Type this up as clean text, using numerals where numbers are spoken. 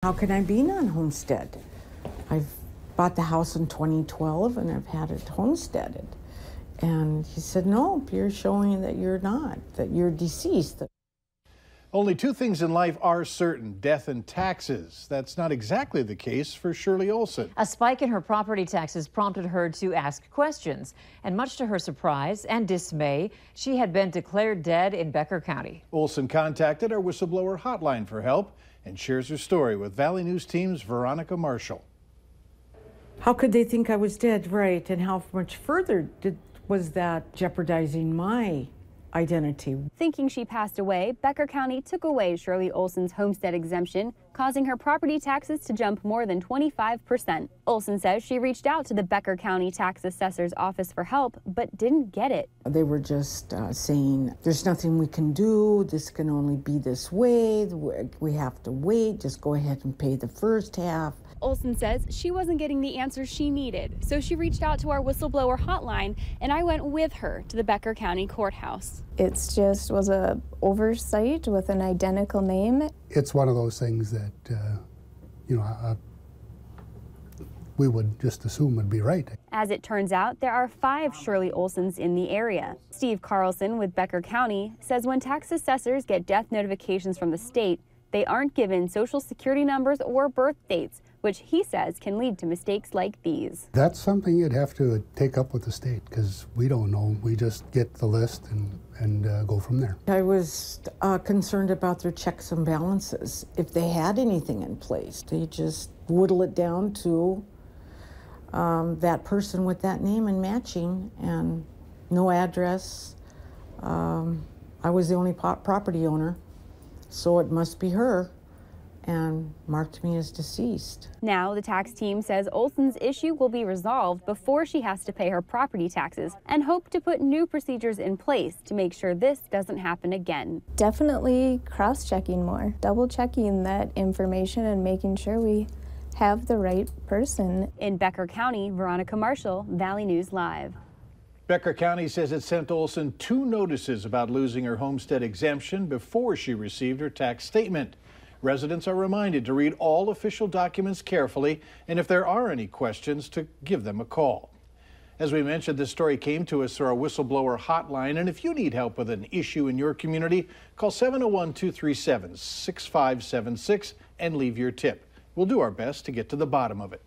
How can I be non-homestead? I've bought the house in 2012 and I've had it homesteaded. And he said, no, you're showing that you're not, that you're deceased. Only two things in life are certain: death and taxes. That's not exactly the case for Shirley Olson. A spike in her property taxes prompted her to ask questions. And much to her surprise and dismay, she had been declared dead in Becker County. Olson contacted our whistleblower hotline for help and shares her story with Valley News Team's Veronica Marshall. How could they think I was dead, right? And how much further was that jeopardizing my identity? Thinking she passed away, Becker County took away Shirley Olson's homestead exemption, causing her property taxes to jump more than 25%. Olson says she reached out to the Becker County Tax Assessor's office for help, but didn't get it. They were just saying, there's nothing we can do, this can only be this way, we have to wait, just go ahead and pay the first half. Olson says she wasn't getting the answers she needed, so she reached out to our whistleblower hotline, and I went with her to the Becker County Courthouse. It just was a oversight with an identical name. It's one of those things that, we would just assume would be right. As it turns out, there are 5 Shirley Olsons in the area. Steve Carlson with Becker County says when tax assessors get death notifications from the state, they aren't given social security numbers or birth dates, which he says can lead to mistakes like these. That's something you'd have to take up with the state, because we don't know. We just get the list and go from there. I was concerned about their checks and balances. If they had anything in place, they just whittle it down to that person with that name and matching, and no address. I was the only property owner, so it must be her, and marked me as deceased. Now the tax team says Olson's issue will be resolved before she has to pay her property taxes, and hope to put new procedures in place to make sure this doesn't happen again. Definitely cross-checking more, double-checking that information and making sure we have the right person. In Becker County, Veronica Marshall, Valley News Live. Becker County says it sent Olson 2 notices about losing her homestead exemption before she received her tax statement. Residents are reminded to read all official documents carefully, and if there are any questions, to give them a call. As we mentioned, this story came to us through our whistleblower hotline, and if you need help with an issue in your community, call 701-237-6576 and leave your tip. We'll do our best to get to the bottom of it.